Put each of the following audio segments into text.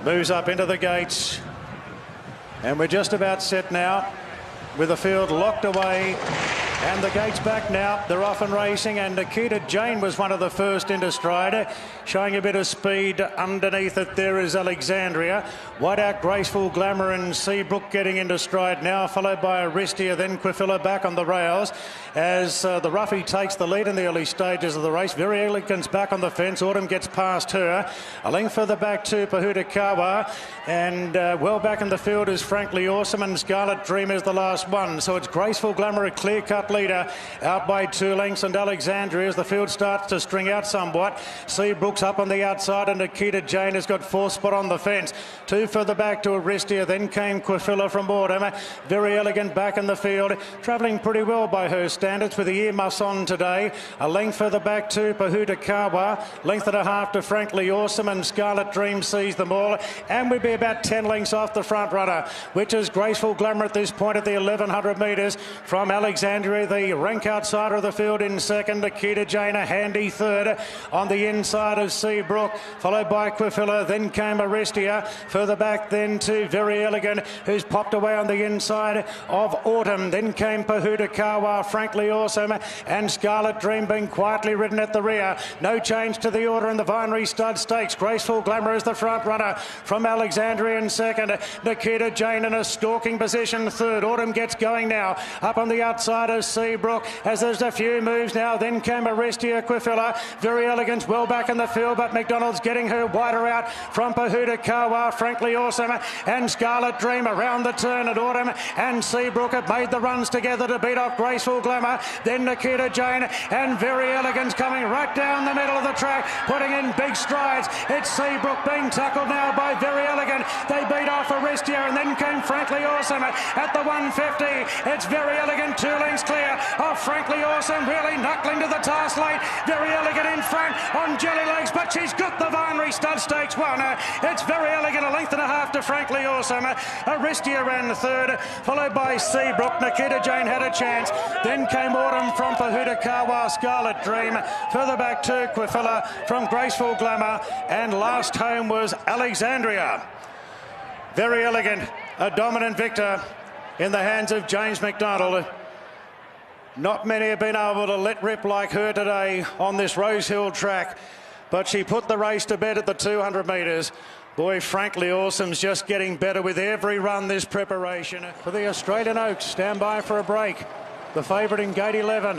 Moves up into the gates. And we're just about set now with the field locked away. And the gates back now. They're off and racing, and Nikita Jane was one of the first into stride, showing a bit of speed. Underneath it there is Alexandria. Wide out Graceful Glamour and Seabrook getting into stride now, followed by Aristia, then Quifilla back on the rails as the roughie takes the lead in the early stages of the race. Very Elegant's back on the fence. Autumn gets past her. A length further back to Pahudakawa, and well back in the field is Frankly Awesome, and Scarlet Dream is the last one. So it's Graceful Glamour, a clear-cut leader, out by 2 lengths, and Alexandria as the field starts to string out somewhat. Seabrook's up on the outside, and Nikita Jane has got 4th spot on the fence. 2 further back to Aristia, then came Quifilla from Autumn. Very Elegant back in the field, travelling pretty well by her standards with the earmuffs on today. A length further back to Pahudakawa, length and a half to Frankly Awesome, and Scarlet Dream sees them all, and we'd be about 10 lengths off the front runner, which is Graceful Glamour at this point at the 1100 metres from Alexandria. The rank outsider of the field in second. Nikita Jane a handy third. On the inside of Seabrook, followed by Quifilla, then came Aristia. Further back then to Very Elegant, who's popped away on the inside of Autumn. Then came Pahudakawa, Frankly Awesome, and Scarlet Dream being quietly ridden at the rear. No change to the order in the Vinery Stud Stakes. Graceful Glamour is the front runner from Alexandria in second. Nikita Jane in a stalking position third. Autumn gets going now. Up on the outside of Seabrook as there's a few moves now. Then came Aristia, Quifilla. Very Elegant well back in the field, but McDonald's getting her wider out from Pahudakawa, Frankly Awesome, and Scarlet Dream around the turn at Autumn, and Seabrook have made the runs together to beat off Graceful Glamour. Then Nikita Jane and Very Elegant coming right down the middle of the track, putting in big strides. It's Seabrook being tackled now by Very Elegant. They beat off Aristia, and then came Frankly Awesome at the 150. It's Very Elegant 2 lengths clear of Frankly Awesome, really knuckling to the task late. Very Elegant in front on jelly legs, but she's got the Vinery Stud Stakes won. It's Very Elegant, a length and a half to Frankly Awesome. Aristia ran third, followed by Seabrook. Nikita Jane had a chance. Then came Autumn from Pahudakawa, Scarlet Dream. Further back to Quifilla from Graceful Glamour, and last home was Alexandria. Very Elegant, a dominant victor in the hands of James McDonald. Not many have been able to let rip like her today on this Rosehill track, but she put the race to bed at the 200 metres. Boy, Frankly Awesome's just getting better with every run this preparation. For the Australian Oaks, stand by for a break. The favourite in gate 11.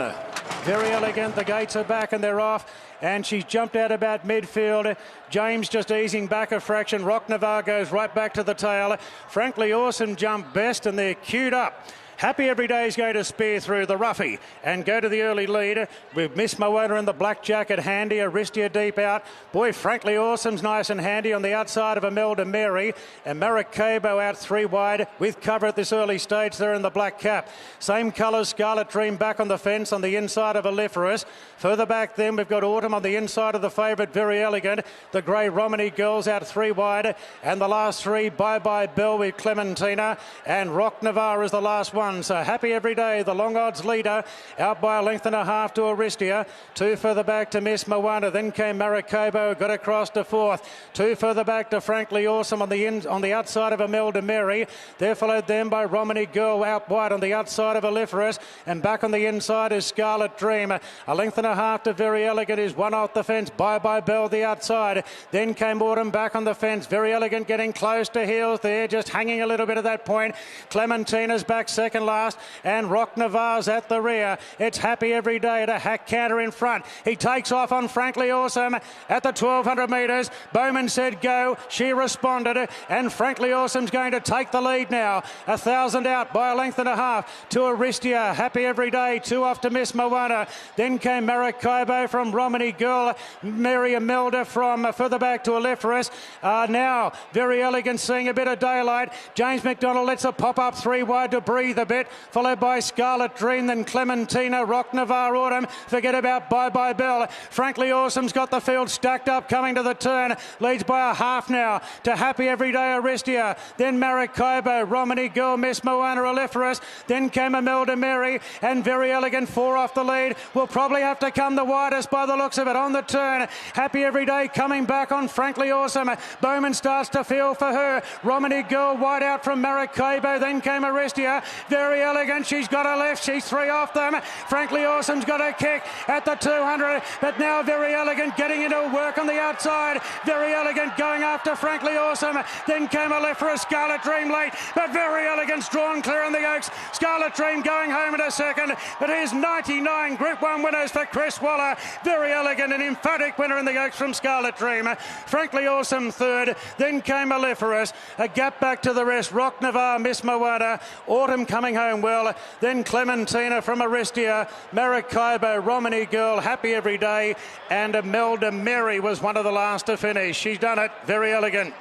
Very Elegant, the gates are back and they're off, and she's jumped out about midfield. James just easing back a fraction. Rock Navarre goes right back to the tail. Frankly Awesome jumped best, and they're queued up. Happy Every Day is going to spear through the roughie and go to the early lead with Miss Moana in the black jacket handy. Aristia deep out. Boy, Frankly Awesome's nice and handy on the outside of Imelda Mary, and Maracaibo out 3 wide with cover at this early stage. They're in the black cap. Same colours, Scarlet Dream back on the fence on the inside of Aliferous. Further back then we've got Autumn on the inside of the favourite Very Elegant. The grey Romany Girls out 3 wide, and the last 3 Bye Bye Bell with Clementina, and Rock Navarre is the last one. So Happy Every Day, the long odds leader, out by a length and a half to Aristia. 2 further back to Miss Moana. Then came Maracaibo, got across to 4th. 2 further back to Frankly Awesome on the outside of Imelda Mary. They're followed then by Romany Girl out wide on the outside of Aliferous, and back on the inside is Scarlet Dream. A length and a half to Very Elegant is one off the fence. Bye Bye Bell the outside. Then came Autumn back on the fence. Very Elegant getting close to heels there, just hanging a little bit at that point. Clementina's back second last, and Rock Navarre's at the rear. It's Happy Every Day to Hack Canter in front. He takes off on Frankly Awesome at the 1200 metres. Bowman said go. She responded, and Frankly Awesome's going to take the lead now. 1,000 out by a length and a half to Aristia. Happy Every Day, 2 off to Miss Moana. Then came Maracaibo from Romany Girl. Mary Imelda from further back to Aliferous. Now Very Elegant seeing a bit of daylight. James McDonald lets a pop up 3 wide to Breathe a bit, followed by Scarlet Dream, then Clementina, Rock Navarre Autumn. Forget about Bye Bye Bell. Frankly Awesome's got the field stacked up, coming to the turn. Leads by a half now to Happy Everyday Aristia. Then Maracaibo, Romany Girl, Miss Moana Oleferous. Then came Imelda Mary and Very Elegant, 4 off the lead. Will probably have to come the widest by the looks of it on the turn. Happy Everyday coming back on Frankly Awesome. Bowman starts to feel for her. Romany Girl wide out from Maracaibo. Then came Aristia. Very Elegant. She's got a left. She's 3 off them. Frankly Awesome's got a kick at the 200. But now Very Elegant getting into work on the outside. Very Elegant going after Frankly Awesome. Then came Oleferous. Scarlet Dream late. But Very Elegant's drawn clear on the Oaks. Scarlet Dream going home in a second. But here's 99 Group 1 winners for Chris Waller. Very Elegant, an emphatic winner in the Oaks from Scarlet Dream. Frankly Awesome third. Then came Oleferous. A gap back to the rest. Rock Navarre, Miss Moana. Autumn coming home well. Then Clementina from Aristia. Maracaibo, Romany Girl, Happy Every Day. And Imelda Mary was one of the last to finish. She's done it. Very Elegant.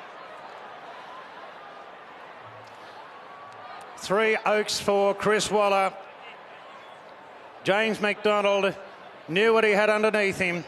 3 Oaks for Chris Waller. James McDonald knew what he had underneath him.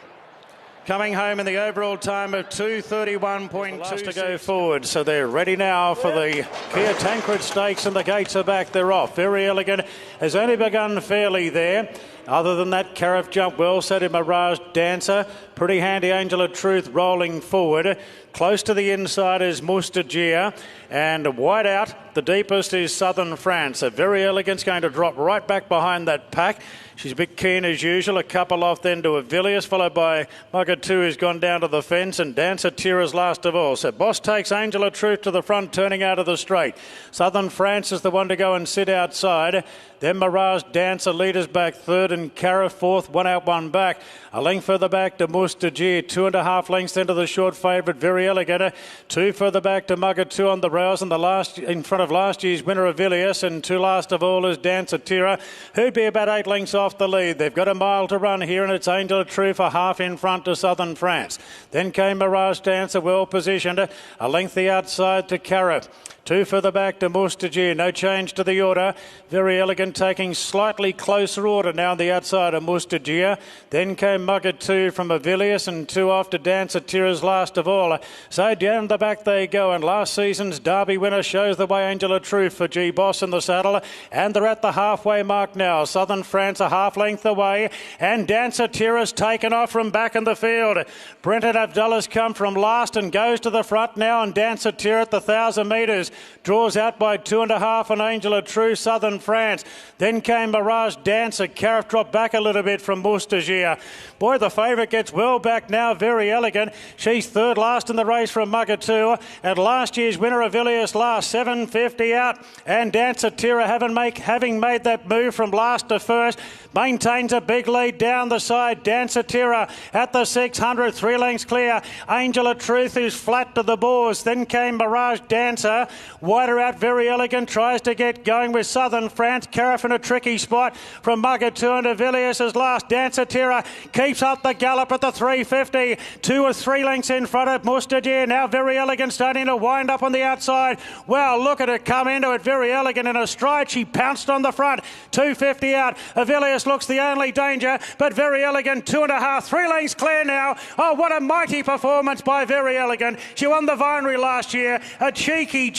Coming home in the overall time of 2:31.2 to go forward. So they're ready now for the Kia Tancred Stakes, and the gates are back. They're off. Very Elegant has only begun fairly there. Other than that, Cariff jumped well, so did Mirage Dancer. Pretty handy Angel of Truth rolling forward. Close to the inside is Mustagia, and wide out, the deepest is Southern France. So Very Elegant's going to drop right back behind that pack. She's a bit keen as usual. A couple off then to Avilius, followed by Mugatoo, who's gone down to the fence, and Dancer Tira's last of all. So Boss takes Angel of Truth to the front, turning out of the straight. Southern France is the one to go and sit outside. Then Mirage Dancer, leaders back third, and Cariff fourth, 1 out, 1 back. A length further back to Mustagia, 2.5 lengths into the short favourite, Very Elegant. 2 further back to Mugatoo on the rails, and the last in front of last year's winner Avilius, and 2 last of all is Dancer Tira, who'd be about 8 lengths off the lead. They've got a mile to run here, and it's Angel of Truth for half in front to Southern France. Then came Mirage Dancer, well positioned, a length the outside to Cariff. 2 further back to Mustagia. No change to the order. Very Elegant taking slightly closer order now on the outside of Mustagia. Then came Mugatoo from Avilius, and 2 off to Dancer Tira's last of all. So down the back they go, and last season's Derby winner shows the way, Angel of Truth for G Boss in the saddle. And they're at the halfway mark now. Southern France a half length away, and Dancer Tira's taken off from back in the field. Brenton Abdullah's come from last and goes to the front now, and Dancer Tira at the 1,000 metres. Draws out by 2.5 on Angel of Truth, Southern France. Then came Mirage Dancer. Cariff dropped back a little bit from Mustagia. Boy, the favourite gets well back now, Very Elegant. She's third last in the race from Mugatoo. And last year's winner Avilius last, 7.50 out. And Dancer Tira having made that move from last to first, maintains a big lead down the side. Dancer Tira at the 600, 3 lengths clear. Angel of Truth is flat to the boars. Then came Mirage Dancer. Wider out, Very Elegant tries to get going with Southern France. Cariff in a tricky spot from Mugatoo, and Avilius is last. Dancer Tira keeps up the gallop at the 350. 2 or 3 lengths in front of Mustagia. Now Very Elegant starting to wind up on the outside. Well, look at it come into it. Very Elegant in a stride. She pounced on the front. 250 out. Avilius looks the only danger, but Very Elegant 2.5, 3 lengths clear now. Oh, what a mighty performance by Very Elegant. She won the Vinery last year. A cheeky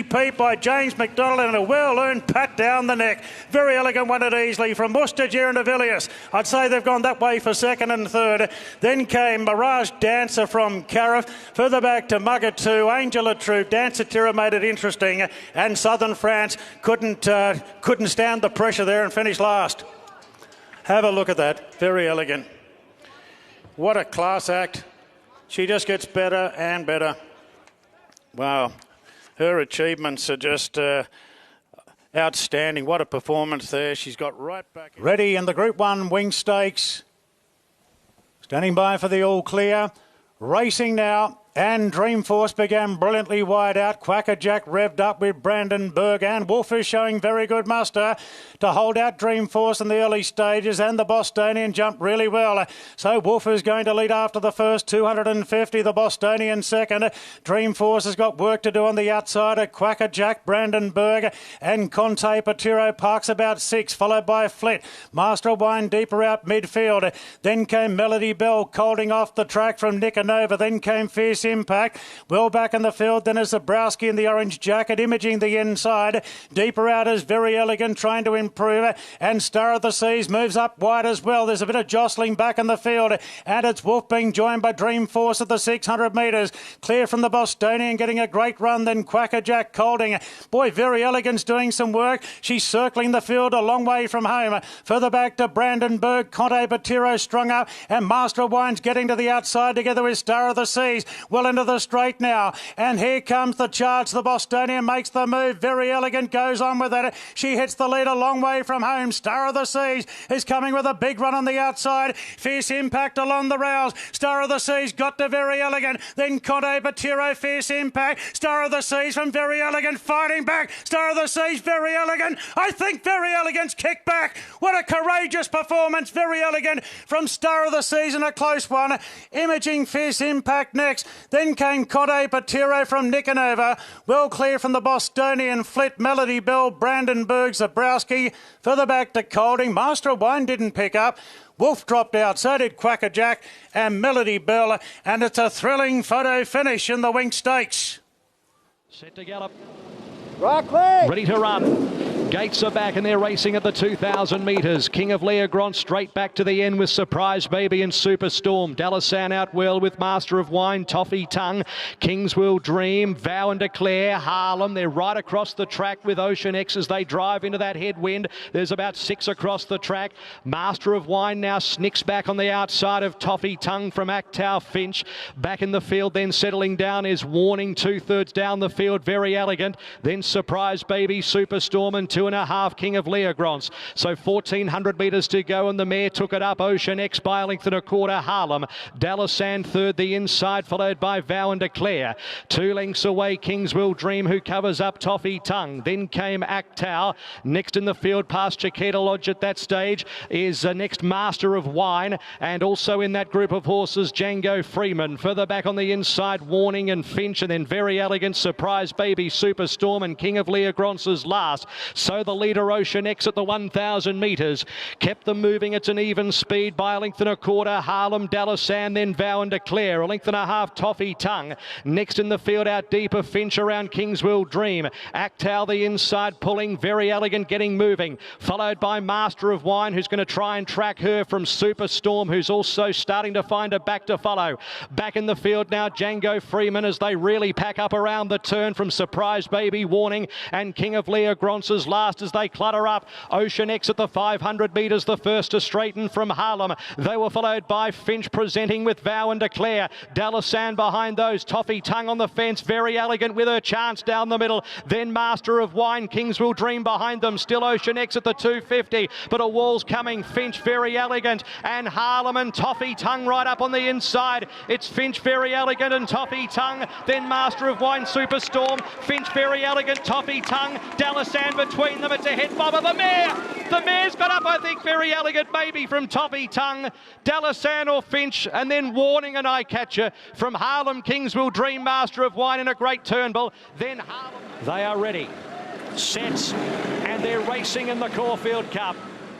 peep by James McDonald, and a well-earned pat down the neck. Very Elegant won it easily from Mustagia and Avilius. I'd say they've gone that way for second and third. Then came Mirage Dancer from Cariff. Further back to Mugatoo, Angel of Truth. Dancer Tira made it interesting, and Southern France couldn't stand the pressure there and finished last. Have a look at that. Very Elegant. What a class act. She just gets better and better. Wow. Her achievements are just outstanding. What a performance there. She's got right back. Ready in the Group 1 Wing Stakes. Standing by for the all clear. Racing now. And Dreamforce began brilliantly wide out. Quackerjack revved up with Brandenburg, and Wolf is showing very good muster to hold out Dreamforce in the early stages, and the Bostonian jumped really well. So Wolf is going to lead after the first 250, the Bostonian second. Dreamforce has got work to do on the outside at Quackerjack, Brandenburg, and Conte Patiro Parks about 6, followed by Flit. Master of Wine deeper out midfield. Then came Melody Bell, holding off the track from Nicanova. Then came Fierce Impact. Well back in the field, then is Zabrowski in the orange jacket, imaging the inside. Deeper out is Very Elegant, trying to improve. And Star of the Seas moves up wide as well. There's a bit of jostling back in the field. And it's Wolf being joined by Dreamforce at the 600 metres. Clear from the Bostonian, getting a great run. Then Quackerjack holding. Boy, Very Elegant's doing some work. She's circling the field a long way from home. Further back to Brandenburg. Conte Batiro strung up. And Master of Wine's getting to the outside together with Star of the Seas. Well into the straight now, and here comes the charge. The Bostonian makes the move. Very Elegant goes on with it. She hits the lead a long way from home. Star of the Seas is coming with a big run on the outside. Fierce Impact along the rails. Star of the Seas got to Very Elegant. Then Conte Batiro, Fierce Impact. Star of the Seas from Very Elegant fighting back. Star of the Seas, Very Elegant. I think Very Elegant's kicked back. What a courageous performance. Very Elegant from Star of the Seas in a close one. Imaging Fierce Impact next. Then came Conte Patiro from Nicanova. Well clear from the Bostonian, Flit, Melody Bell, Brandenburg, Zabrowski. Further back to Colding. Master of Wine didn't pick up. Wolf dropped out, so did Quackerjack and Melody Bell. And it's a thrilling photo finish in the Winx Stakes. Set to gallop. Rockley! Ready to run. Gates are back and they're racing at the 2,000 metres. King of Leogrand straight back to the end with Surprise Baby and Superstorm. Dalasan out well with Master of Wine, Toffee Tongue. Kings Will Dream, Vow and Declare, Harlem. They're right across the track with Ocean X as they drive into that headwind. There's about 6 across the track. Master of Wine now snicks back on the outside of Toffee Tongue from Actow Finch. Back in the field then settling down is Warning, 2/3 down the field, Very Elegant. Then Surprise Baby, Superstorm, and 2.5 King of Leogrance. So 1,400 metres to go, and the mare took it up. Ocean X by a length and a quarter. Harlem. Dalasan third, the inside, followed by Vow and Declare. 2 lengths away, Kings Will Dream, who covers up Toffee Tongue. Then came Actow. Next in the field, past Chiquita Lodge at that stage, is next Master of Wine. And also in that group of horses, Django Freeman. Further back on the inside, Warning and Finch, and then Very Elegant, Surprise Baby, Superstorm, and King of Leogrance's last. So the leader, Ocean X, at the 1,000 metres. Kept them moving. It's an even speed by a length and a quarter. Harlem, Dalasan, then Vow and Declare. A length and a half, Toffee Tongue. Next in the field, out deeper, Finch around Kings Will Dream. Actow the inside, pulling. Very Elegant getting moving. Followed by Master of Wine, who's going to try and track her from Superstorm, who's also starting to find a back to follow. Back in the field now, Django Freeman, as they really pack up around the turn from Surprise Baby, Warning, and King of Leogrance's last as they clutter up. Ocean X at the 500 metres, the first to straighten from Harlem. They were followed by Finch presenting with Vow and Declare. Dalasan behind those. Toffee Tongue on the fence. Very Elegant with her chance down the middle. Then Master of Wine, Kings Will Dream behind them. Still Ocean X at the 250, but a wall's coming. Finch, Very Elegant, and Harlem and Toffee Tongue right up on the inside. It's Finch, Very Elegant, and Toffee Tongue. Then Master of Wine, Superstorm. Finch, Very Elegant, Toffee Tongue. Dalasan between them. It's a head bob of the mare. The mare's got up, I think. Very Elegant maybe from Toffee Tongue. Dalasan or Finch, and then Warning and Eye Catcher from Harlem. Kings Will Dream, Master of Wine in a great Turnbull. Then Harlem. They are ready, set, and they're racing in the Caulfield Cup.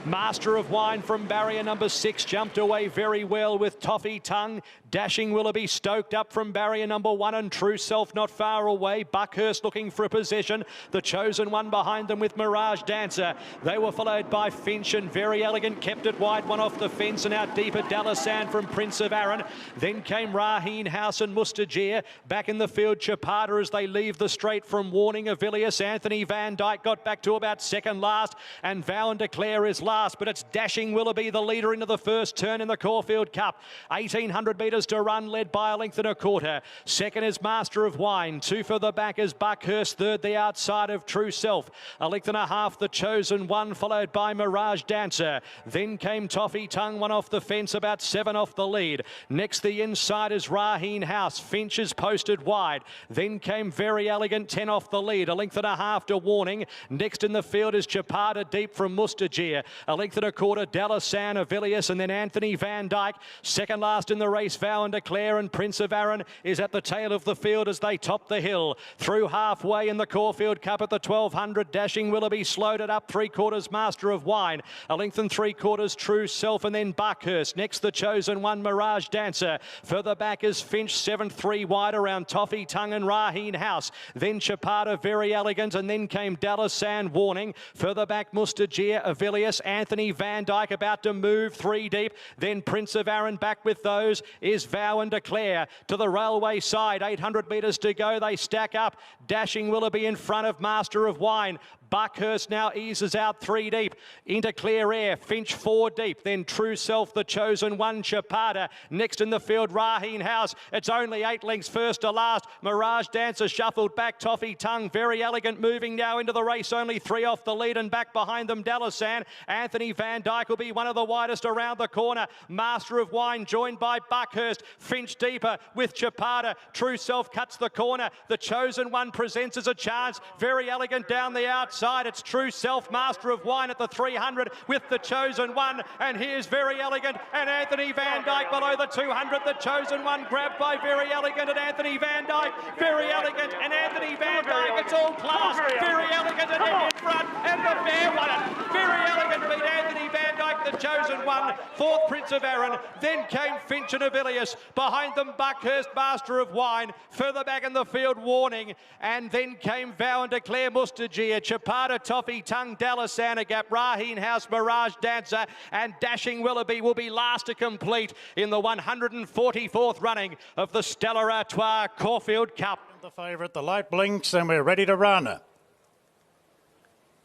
Master of Wine from barrier number 6 jumped away very well with Toffee Tongue. Dashing Willoughby stoked up from barrier number 1, and True Self not far away. Buckhurst looking for a position. The Chosen One behind them with Mirage Dancer. They were followed by Finch, and Very Elegant kept it wide, one off the fence, and out deeper Dalasan from Prince of Arran. Then came Raheen House and Mustajir. Back in the field, Chapada as they leave the straight from Warning, Avilius. Anthony Van Dyke got back to about second last, and Vow and Declare is last. last, but it's Dashing Willoughby, the leader into the first turn in the Caulfield Cup. 1,800 metres to run, led by a length and a quarter. Second is Master of Wine. Two further back is Buckhurst. Third, the outside of True Self. A length and a half, The Chosen One, followed by Mirage Dancer. Then came Toffee Tongue, one off the fence, about 7 off the lead. Next, the inside is Raheen House. Finch is posted wide. Then came Very Elegant, 10 off the lead. A length and a half to Warning. Next in the field is Chapada Deep from Mustajir. A length and a quarter, Dalasan, Avilius, and then Anthony Van Dyke. Second last in the race, Vow and Declare, and Prince of Arran is at the tail of the field as they top the hill. Through halfway in the Caulfield Cup at the 1200, Dashing Willoughby slowed it up. 3/4 Master of Wine. A length and 3/4 True Self, and then Buckhurst. Next, The Chosen One, Mirage Dancer. Further back is Finch, 7-3 wide around Toffee Tongue and Raheen House. Then Chapada, Very Elegant, and then came Dalasan, Warning. Further back, Mustajir, Avilius, Anthony Van Dyke about to move 3 deep. Then Prince of Arran back with those is Vow and Declare. To the railway side, 800 metres to go. They stack up. Dashing Willoughby in front of Master of Wine. Buckhurst now eases out 3 deep into clear air. Finch 4 deep. Then True Self, The Chosen One, Chapada. Next in the field, Raheen House. It's only 8 lengths first to last. Mirage Dancer shuffled back. Toffee Tongue, Very Elegant moving now into the race. Only 3 off the lead, and back behind them, Dalasan. Anthony Van Dyke will be one of the widest around the corner. Master of Wine joined by Buckhurst. Finch deeper with Chapada. True Self cuts the corner. The Chosen One presents as a chance. Very Elegant down the outside. It's True Self, Master of Wine at the 300 with The Chosen One. And here's Very Elegant and Anthony Van Dyke below the 200. The Chosen One grabbed by Very Elegant and Anthony Van Dyke. Very Elegant and Anthony Van Dyke. It's all class. Very Elegant and in front. And the bear won it. Very Elegant beat Anthony Van Dyke, The Chosen One. Fourth, Prince of Arran. Then came Finch and Avilius. Behind them, Buckhurst, Master of Wine. Further back in the field, Warning. And then came Vow and Declare, Mustajir. Chapada, Toffee Tongue, Dalasan Gap, Raheen House, Mirage Dancer, and Dashing Willoughby will be last to complete in the 144th running of the Stella Artois Caulfield Cup. The favourite, the light blinks, and we're ready to run.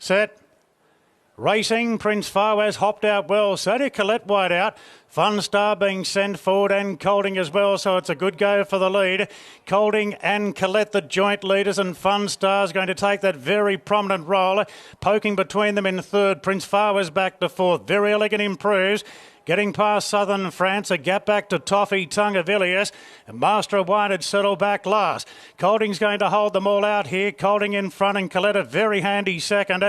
Set. Racing, Prince Fawaz hopped out well, so did Colette wide out. Fun Star being sent forward and Colding as well, so it's a good go for the lead. Colding and Colette, the joint leaders, and Fun Star is going to take that very prominent role. Poking between them in third, Prince Fawaz back to fourth. Very Elegant improves. Getting past Southern France, a gap back to Toffee Tongue, Avilius. And Master of Wine had settled back last. Colding's going to hold them all out here. Colding in front and Colette a very handy second.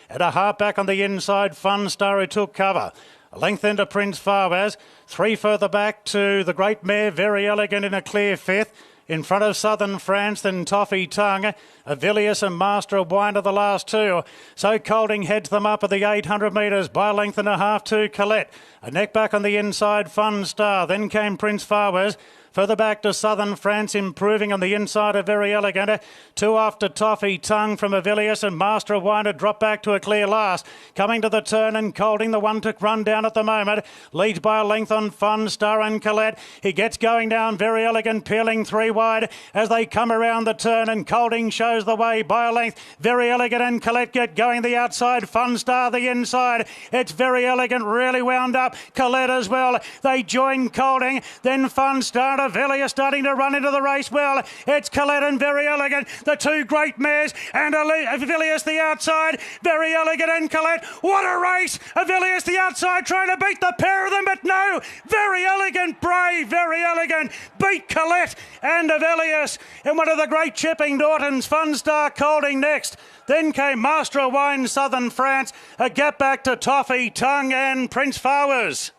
And a half back on the inside, Fun Star who took cover. A length into Prince Fawaz. 3 further back to the great mare, Very Elegant in a clear fifth. In front of Southern France, then Toffee Tongue, Avilius and Master of Wine are the last 2. So Colding heads them up at the 800 metres by a length and a half to Colette. A neck back on the inside, Fun Star. Then came Prince Fawaz. Further back to Southern France, improving on the inside of Very Elegant. 2 off to Toffee Tongue from Avilius, and Master of Wine to drop back to a clear last. Coming to the turn and Colding, the one to run down at the moment. Leads by a length on Fun Star and Colette. He gets going down, Very Elegant peeling 3 wide as they come around the turn, and Colding shows the way by a length. Very Elegant and Colette get going the outside. Fun Star the inside. It's Very Elegant really wound up. Colette as well. They join Colding. Then Fun Star. Avilius starting to run into the race well. It's Colette and Very Elegant, the 2 great mares, and Avilius the outside. Very Elegant and Colette. What a race! Avilius the outside trying to beat the pair of them, but no! Very Elegant, brave, Very Elegant beat Colette and Avilius. And one of the great chipping Dortons, Fun Star Colding next. Then came Master of Wine, Southern France. A gap back to Toffee Tongue and Prince Fawaz.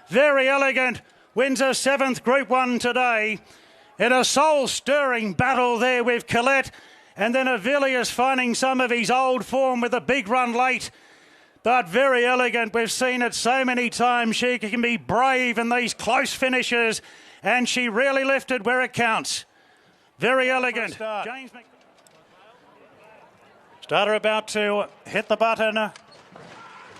Very Elegant wins a 7th Group 1 today in a soul-stirring battle there with Colette, and then Avilius finding some of his old form with a big run late. But Very Elegant, we've seen it so many times, she can be brave in these close finishes, and she really lifted where it counts. Very Elegant. James Starter about to hit the button.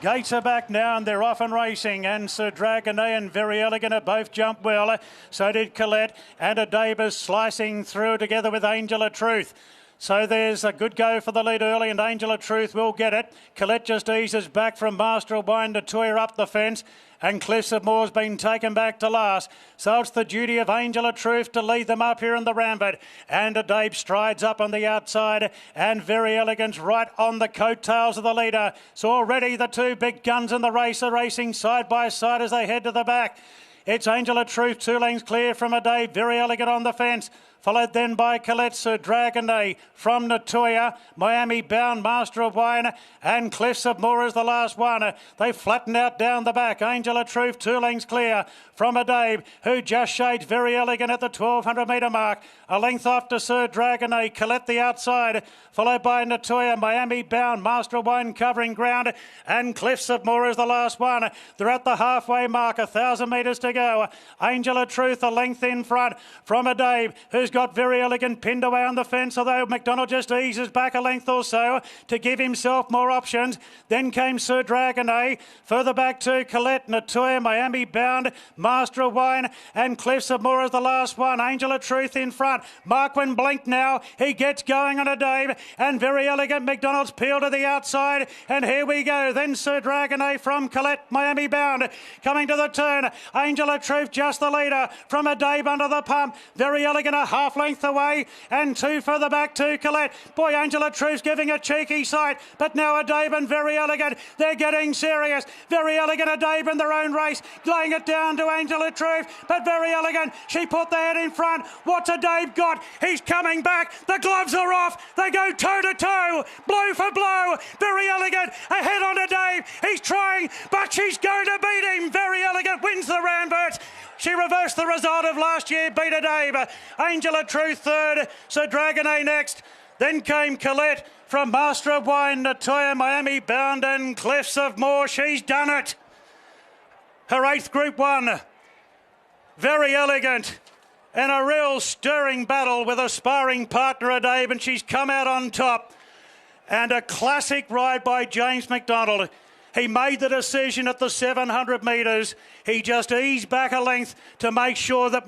Gates are back now and they're off and racing, and Sir Dragonet and Very Elegant have both jumped well. So did Colette, and a Davis slicing through together with Angel of Truth. So there's a good go for the lead early, and Angel of Truth will get it. Colette just eases back from Master of Wine to Toya up the fence. And Cliffs of Moor's been taken back to last. So it's the duty of Angel of Truth to lead them up here in the Rambert. And Dave strides up on the outside, and Very Elegant right on the coattails of the leader. So already the two big guns in the race are racing side by side as they head to the back. It's Angel of Truth, 2 lengths clear from Dave. Very Elegant on the fence. Followed then by Colette, Sir Dragonet from Natoya, Miami Bound, Master of Wine, and Cliffs of Moor is the last one. They flatten out down the back. Angel of Truth, 2 lengths clear from Dave, who just shades Very Elegant at the 1200 metre mark. A length off to Sir Dragonet, Colette the outside, followed by Natoya, Miami Bound, Master of Wine covering ground, and Cliffs of Moor is the last one. They're at the halfway mark, 1,000 metres to go. Angel of Truth a length in front from Dave, who's got Very Elegant pinned away on the fence, although McDonald just eases back a length or so to give himself more options. Then came Sir Dragonet, further back to Colette, Natoya, Miami Bound, Master of Wine, and Cliffs of Moor is the last one. Angel of Truth in front. Marquin Blink now. He gets going on Dave, and Very Elegant. McDonald's peeled to the outside, and here we go. Then Sir Dragonet from Colette, Miami Bound, coming to the turn. Angel of Truth just the leader from Dave under the pump. Very Elegant a half length away, and 2 further back to Colette. Boy, Angel of Truth's giving a cheeky sight, but now Dave and Very Elegant, they're getting serious. Very Elegant, Dave in their own race, laying it down to Angel of Truth, but Very Elegant, she put the head in front. What's Dave got? He's coming back. The gloves are off. They go toe to toe, blow for blow. Very Elegant ahead on Dave. He's trying, but she's going to beat him. Very Elegant wins the Rambert. She reversed the result of last year, beat Dave. Angel of Truth third, Sir Dragonet next. Then came Colette from Master of Wine, Natoya, Miami Bound, and Cliffs of Moor. She's done it. Her 8th Group 1. Very Elegant in a real stirring battle with a sparring partner, Dave, and she's come out on top. And a classic ride by James McDonald. He made the decision at the 700 metres. He just eased back a length to make sure that